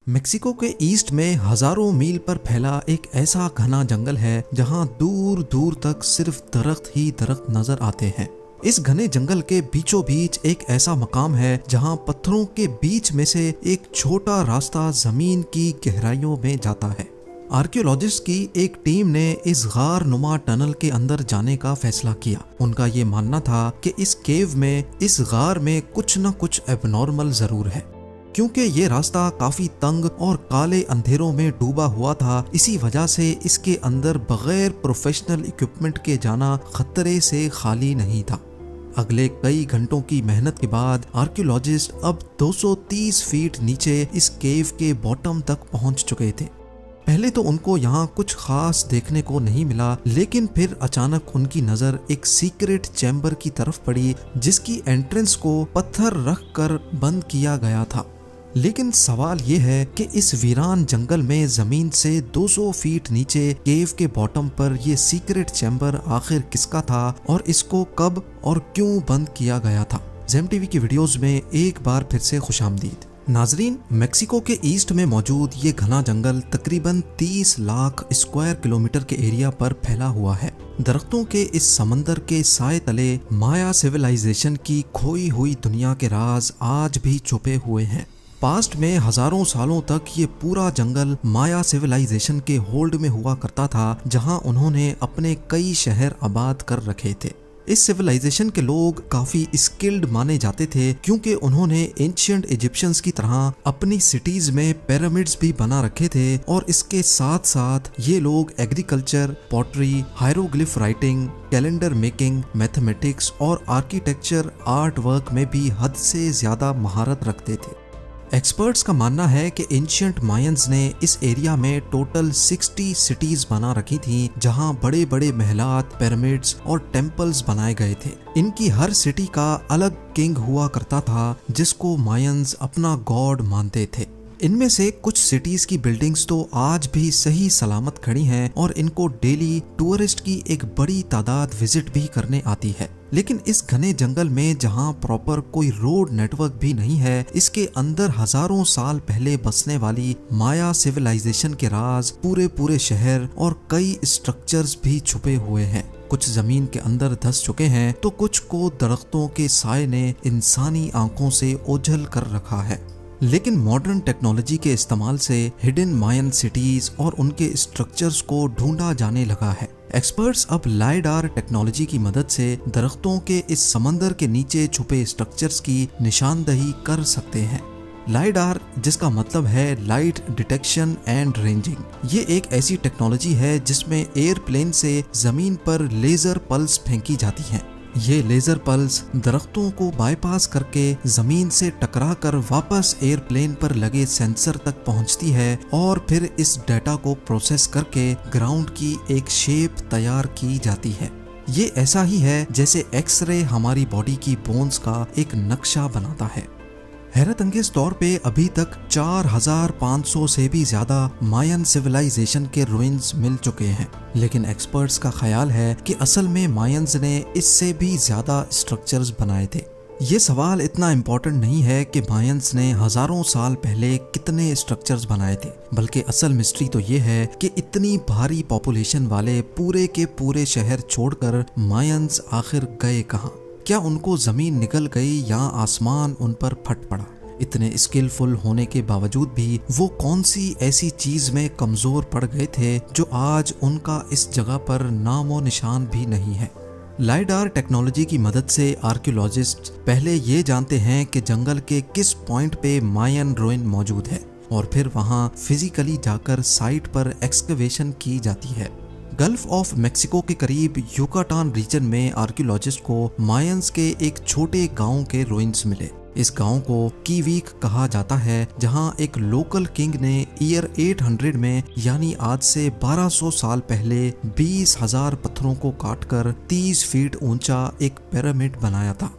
Mexico के east में हजारों मील पर फैला एक ऐसा घना जंगल है जहां दूर दूर तक सिर्फ दरख्त ही दरख्त नजर आते हैं। इस घने जंगल के बीचों बीच एक ऐसा मकाम है जहां पत्थरों के बीच में से एक छोटा रास्ता जमीन की गहराइयों में जाता है। आर्कियोलॉजिस्ट की एक टीम ने इस गार नुमा टनल के अंदर जाने का फैसला किया। उनका ये मानना था कि इस केव में, इस गार में कुछ न कुछ एबनॉर्मल जरूर है। क्योंकि ये रास्ता काफी तंग और काले अंधेरों में डूबा हुआ था, इसी वजह से इसके अंदर बगैर प्रोफेशनल इक्विपमेंट के जाना खतरे से खाली नहीं था। अगले कई घंटों की मेहनत के बाद आर्कियोलॉजिस्ट अब 230 फीट नीचे इस केव के बॉटम तक पहुंच चुके थे। पहले तो उनको यहाँ कुछ खास देखने को नहीं मिला, लेकिन फिर अचानक उनकी नजर एक सीक्रेट चैम्बर की तरफ पड़ी जिसकी एंट्रेंस को पत्थर रख कर बंद किया गया था। लेकिन सवाल ये है कि इस वीरान जंगल में जमीन से 200 फीट नीचे केव के बॉटम पर ये सीक्रेट चैम्बर आखिर किसका था और इसको कब और क्यों बंद किया गया था। ज़ेम टीवी की वीडियोस में एक बार फिर से खुशामदीद। नाजरीन, मेक्सिको के ईस्ट में मौजूद ये घना जंगल तकरीबन 30 लाख स्क्वायर किलोमीटर के एरिया पर फैला हुआ है। दरख्तों के इस समंदर के साए तले माया सिविलाइजेशन की खोई हुई दुनिया के राज आज भी छुपे हुए हैं। पास्ट में हजारों सालों तक ये पूरा जंगल माया सिविलाइजेशन के होल्ड में हुआ करता था, जहां उन्होंने अपने कई शहर आबाद कर रखे थे। इस सिविलाइजेशन के लोग काफी स्किल्ड माने जाते थे क्योंकि उन्होंने एंशिएंट इजिप्शियंस की तरह अपनी सिटीज में पिरामिड्स भी बना रखे थे और इसके साथ साथ ये लोग agriculture, pottery, hieroglyph writing, calendar making, mathematics और आर्किटेक्चर आर्ट वर्क में भी हद से ज्यादा महारत रखते थे। एक्सपर्ट्स का मानना है कि एंशिएंट मायंस ने इस एरिया में टोटल 60 सिटीज बना रखी थी, जहां बड़े बड़े महलात, पिरामिड्स और टेम्पल्स बनाए गए थे। इनकी हर सिटी का अलग किंग हुआ करता था जिसको मायंस अपना गॉड मानते थे। इनमें से कुछ सिटीज की बिल्डिंग्स तो आज भी सही सलामत खड़ी हैं और इनको डेली टूरिस्ट की एक बड़ी तादाद विजिट भी करने आती है। लेकिन इस घने जंगल में जहां प्रॉपर कोई रोड नेटवर्क भी नहीं है, इसके अंदर हजारों साल पहले बसने वाली माया सिविलाइजेशन के राज, पूरे शहर और कई स्ट्रक्चर्स भी छुपे हुए हैं। कुछ जमीन के अंदर धंस चुके हैं तो कुछ को दरख्तों के साए ने इंसानी आंखों से ओझल कर रखा है। लेकिन मॉडर्न टेक्नोलॉजी के इस्तेमाल से हिडन मायन सिटीज और उनके स्ट्रक्चर्स को ढूंढा जाने लगा है। एक्सपर्ट्स अब लाइडार टेक्नोलॉजी की मदद से दरख्तों के इस समंदर के नीचे छुपे स्ट्रक्चर्स की निशानदही कर सकते हैं। लाइडार, जिसका मतलब है लाइट डिटेक्शन एंड रेंजिंग, ये एक ऐसी टेक्नोलॉजी है जिसमें एयरप्लेन से जमीन पर लेजर पल्स फेंकी जाती हैं। ये लेजर पल्स दरख्तों को बाईपास करके जमीन से टकराकर वापस एयरप्लेन पर लगे सेंसर तक पहुंचती है और फिर इस डाटा को प्रोसेस करके ग्राउंड की एक शेप तैयार की जाती है। ये ऐसा ही है जैसे एक्सरे हमारी बॉडी की बोन्स का एक नक्शा बनाता है। हैरत अंगेज तौर पे अभी तक 4500 से भी ज्यादा मायन सिविलाइजेशन के रुइंस मिल चुके हैं, लेकिन एक्सपर्ट्स का ख्याल है कि असल में मायंस ने इससे भी ज्यादा स्ट्रक्चर्स बनाए थे। ये सवाल इतना इम्पोर्टेंट नहीं है कि मायंस ने हजारों साल पहले कितने स्ट्रक्चर्स बनाए थे, बल्कि असल मिस्ट्री तो ये है कि इतनी भारी पॉपुलेशन वाले पूरे के पूरे शहर छोड़कर मायंस आखिर गए कहाँ। क्या उनको जमीन निकल गई या आसमान उन पर फट पड़ा? इतने स्किलफुल होने के बावजूद भी वो कौन सी ऐसी चीज में कमजोर पड़ गए थे जो आज उनका इस जगह पर नामो निशान भी नहीं है। लाइडार टेक्नोलॉजी की मदद से आर्कियोलॉजिस्ट पहले ये जानते हैं कि जंगल के किस पॉइंट पे मायन रुइन मौजूद है और फिर वहाँ फिजिकली जाकर साइट पर एक्सकवेशन की जाती है। गल्फ ऑफ मेक्सिको के करीब युकाटान रीजन में आर्कियोलॉजिस्ट को मायंस के एक छोटे गांव के रुइंस मिले। इस गांव को कीवीक कहा जाता है, जहां एक लोकल किंग ने ईयर 800 में यानी आज से 1200 साल पहले 20,000 पत्थरों को काटकर 30 फीट ऊंचा एक पिरामिड बनाया था।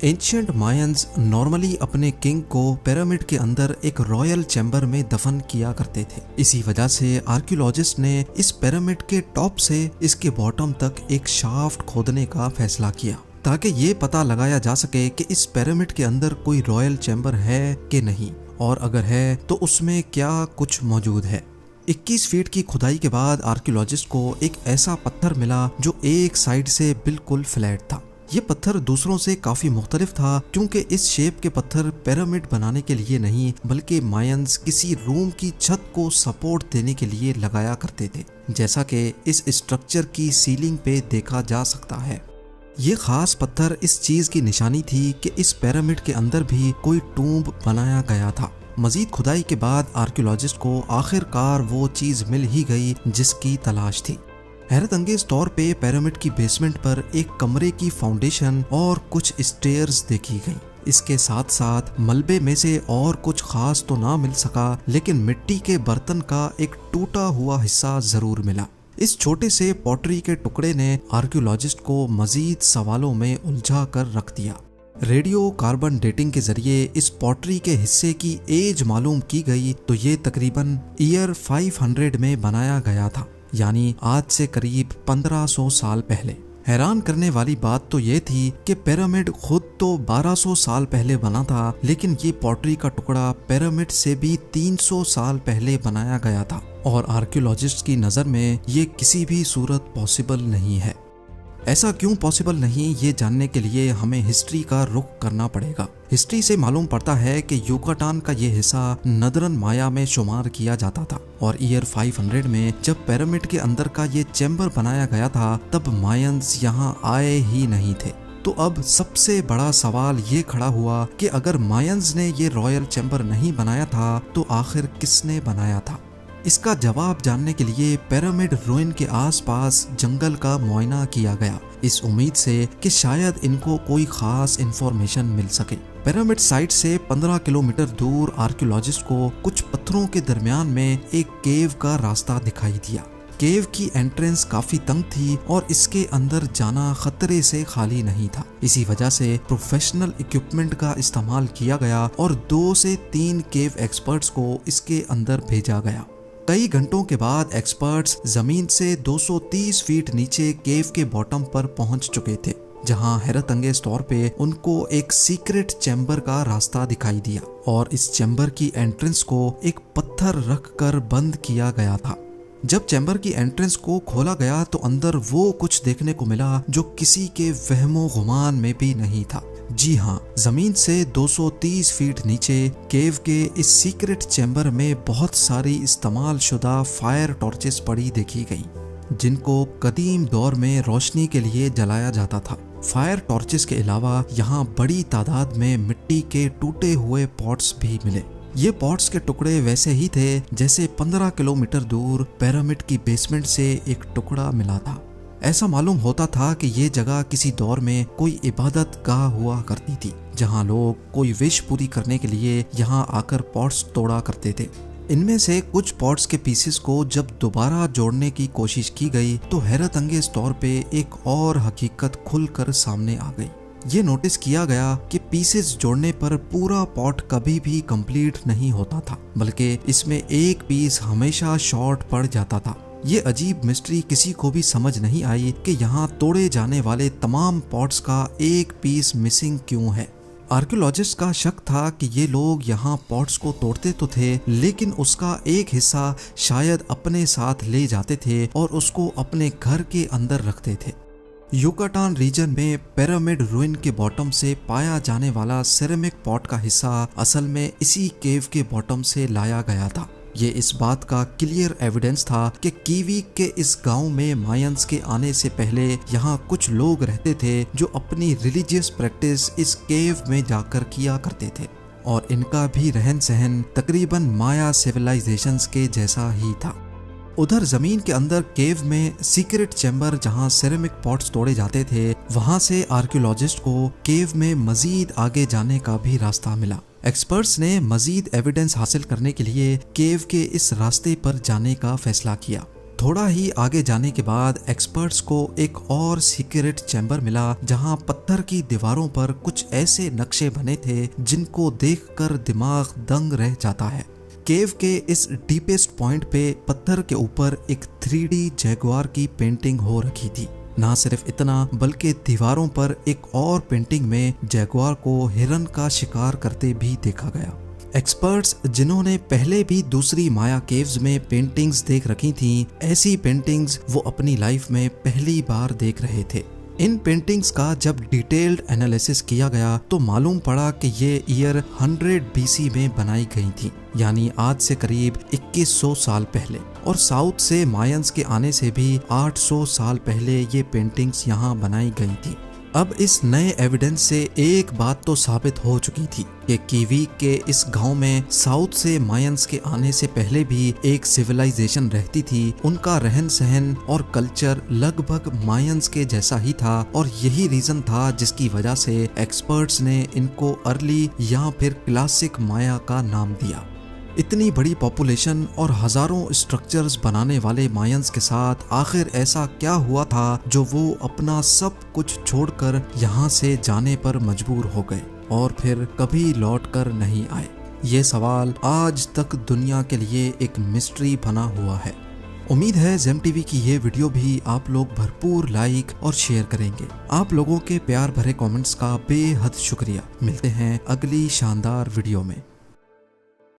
एंशिएंट मायंस नॉर्मली अपने किंग को पिरामिड के अंदर एक रॉयल चैम्बर में दफन किया करते थे। इसी वजह से आर्कियोलॉजिस्ट ने इस पिरामिड के टॉप से इसके बॉटम तक एक शाफ्ट खोदने का फैसला किया ताकि ये पता लगाया जा सके कि इस पिरामिड के अंदर कोई रॉयल चैम्बर है कि नहीं और अगर है तो उसमें क्या कुछ मौजूद है। 21 फीट की खुदाई के बाद आर्कियोलॉजिस्ट को एक ऐसा पत्थर मिला जो एक साइड से बिल्कुल फ्लैट था। ये पत्थर दूसरों से काफी मुख्तलिफ था क्योंकि इस शेप के पत्थर पिरामिड बनाने के लिए नहीं बल्कि मायंस किसी रूम की छत को सपोर्ट देने के लिए लगाया करते थे, जैसा कि इस स्ट्रक्चर की सीलिंग पे देखा जा सकता है। ये खास पत्थर इस चीज की निशानी थी कि इस पिरामिड के अंदर भी कोई टूम्ब बनाया गया था। मजीद खुदाई के बाद आर्कियोलॉजिस्ट को आखिरकार वो चीज मिल ही गई जिसकी तलाश थी। हैरत अंगेज तौर पे पिरामिड की बेसमेंट पर एक कमरे की फाउंडेशन और कुछ स्टेयर्स देखी गई। इसके साथ साथ मलबे में से और कुछ खास तो ना मिल सका, लेकिन मिट्टी के बर्तन का एक टूटा हुआ हिस्सा जरूर मिला। इस छोटे से पॉटरी के टुकड़े ने आर्कियोलॉजिस्ट को मजीद सवालों में उलझा कर रख दिया। रेडियो कार्बन डेटिंग के जरिए इस पॉटरी के हिस्से की एज मालूम की गई तो ये तकरीबन ईयर 500 में बनाया गया था, यानी आज से करीब 1500 साल पहले। हैरान करने वाली बात तो ये थी कि पिरामिड खुद तो 1200 साल पहले बना था, लेकिन ये पॉटरी का टुकड़ा पिरामिड से भी 300 साल पहले बनाया गया था और आर्कियोलॉजिस्ट की नज़र में ये किसी भी सूरत पॉसिबल नहीं है। ऐसा क्यों पॉसिबल नहीं, ये जानने के लिए हमें हिस्ट्री का रुख करना पड़ेगा। हिस्ट्री से मालूम पड़ता है कि युकाटान का ये हिस्सा नदरन माया में शुमार किया जाता था और ईयर 500 में जब पिरामिड के अंदर का ये चैम्बर बनाया गया था तब मायंस यहाँ आए ही नहीं थे। तो अब सबसे बड़ा सवाल ये खड़ा हुआ कि अगर मायंस ने ये रॉयल चैम्बर नहीं बनाया था तो आखिर किसने बनाया था। इसका जवाब जानने के लिए पिरामिड रूइन के आसपास जंगल का मुआयना किया गया, इस उम्मीद से कि शायद इनको कोई खास इंफॉर्मेशन मिल सके। पिरामिड साइट से 15 किलोमीटर दूर आर्कियोलॉजिस्ट को कुछ पत्थरों के दरमियान में एक केव का रास्ता दिखाई दिया। केव की एंट्रेंस काफी तंग थी और इसके अंदर जाना खतरे से खाली नहीं था। इसी वजह से प्रोफेशनल इक्विपमेंट का इस्तेमाल किया गया और 2 से 3 केव एक्सपर्ट्स को इसके अंदर भेजा गया। कई घंटों के बाद एक्सपर्ट्स जमीन से 230 फीट नीचे केव के बॉटम पर पहुंच चुके थे, जहां हैरत अंगेज तौर पे उनको एक सीक्रेट चैम्बर का रास्ता दिखाई दिया और इस चैम्बर की एंट्रेंस को एक पत्थर रख कर बंद किया गया था। जब चैम्बर की एंट्रेंस को खोला गया तो अंदर वो कुछ देखने को मिला जो किसी के वहमो गुमान में भी नहीं था। जी हाँ, जमीन से 230 फीट नीचे केव के इस सीक्रेट चैम्बर में बहुत सारी इस्तेमाल शुदा फायर टॉर्चेस पड़ी देखी गई, जिनको कदीम दौर में रोशनी के लिए जलाया जाता था। फायर टॉर्चेस के अलावा यहाँ बड़ी तादाद में मिट्टी के टूटे हुए पॉट्स भी मिले। ये पॉट्स के टुकड़े वैसे ही थे जैसे 15 किलोमीटर दूर पिरामिड की बेसमेंट से एक टुकड़ा मिला था। ऐसा मालूम होता था कि ये जगह किसी दौर में कोई इबादत गाह हुआ करती थी, जहाँ लोग कोई विश पूरी करने के लिए यहाँ आकर पॉट्स तोड़ा करते थे। इनमें से कुछ पॉट्स के पीसेस को जब दोबारा जोड़ने की कोशिश की गई तो हैरत अंगेज तौर पे एक और हकीकत खुलकर सामने आ गई। ये नोटिस किया गया कि पीसेस जोड़ने पर पूरा पॉट कभी भी कंप्लीट नहीं होता था, बल्कि इसमें एक पीस हमेशा शॉर्ट पड़ जाता था। ये अजीब मिस्ट्री किसी को भी समझ नहीं आई कि यहाँ तोड़े जाने वाले तमाम पॉट्स का एक पीस मिसिंग क्यों है। आर्कियोलॉजिस्ट का शक था कि ये लोग यहाँ पॉट्स को तोड़ते तो थे, लेकिन उसका एक हिस्सा शायद अपने साथ ले जाते थे और उसको अपने घर के अंदर रखते थे। युकाटान रीजन में पिरामिड रूइन के बॉटम से पाया जाने वाला सिरेमिक पॉट का हिस्सा असल में इसी केव के बॉटम से लाया गया था। ये इस बात का क्लियर एविडेंस था कि कीवी के इस गांव में मायंस के आने से पहले यहाँ कुछ लोग रहते थे जो अपनी रिलीजियस प्रैक्टिस इस केव में जाकर किया करते थे और इनका भी रहन सहन तकरीबन माया सिविलाइजेशंस के जैसा ही था। उधर जमीन के अंदर केव में सीक्रेट चैम्बर जहां सिरेमिक पॉट्स तोड़े जाते थे, वहां से आर्कियोलॉजिस्ट को केव में मजीद आगे जाने का भी रास्ता मिला। एक्सपर्ट्स ने मजीद एविडेंस हासिल करने के लिए केव के इस रास्ते पर जाने का फैसला किया। थोड़ा ही आगे जाने के बाद एक्सपर्ट्स को एक और सीक्रेट चैम्बर मिला जहां पत्थर की दीवारों पर कुछ ऐसे नक्शे बने थे जिनको देखकर दिमाग दंग रह जाता है। केव के इस डीपेस्ट पॉइंट पे पत्थर के ऊपर एक 3D जैगुआर की पेंटिंग हो रखी थी। ना सिर्फ इतना बल्कि दीवारों पर एक और पेंटिंग में जैगुआर को हिरन का शिकार करते भी देखा गया। एक्सपर्ट्स जिन्होंने पहले भी दूसरी माया केव्स में पेंटिंग्स देख रखी थीं, ऐसी पेंटिंग्स वो अपनी लाइफ में पहली बार देख रहे थे। इन पेंटिंग्स का जब डिटेल्ड एनालिसिस किया गया तो मालूम पड़ा कि ये ईयर 100 BC में बनाई गई थी, यानी आज से करीब 2100 साल पहले। और साउथ से मायंस के आने से भी 800 साल पहले ये पेंटिंग्स यहाँ बनाई गई थी। अब इस नए एविडेंस से एक बात तो साबित हो चुकी थी कि कीवीक के इस गांव में साउथ से मायंस के आने से पहले भी एक सिविलाइजेशन रहती थी। उनका रहन सहन और कल्चर लगभग मायंस के जैसा ही था और यही रीजन था जिसकी वजह से एक्सपर्ट्स ने इनको अर्ली या फिर क्लासिक माया का नाम दिया। इतनी बड़ी पॉपुलेशन और हजारों स्ट्रक्चर्स बनाने वाले मायंस के साथ आखिर ऐसा क्या हुआ था जो वो अपना सब कुछ छोड़कर यहाँ से जाने पर मजबूर हो गए और फिर कभी लौट कर नहीं आए? ये सवाल आज तक दुनिया के लिए एक मिस्ट्री बना हुआ है। उम्मीद है जेम टीवी की ये वीडियो भी आप लोग भरपूर लाइक और शेयर करेंगे। आप लोगों के प्यार भरे कमेंट्स का बेहद शुक्रिया। मिलते हैं अगली शानदार वीडियो में।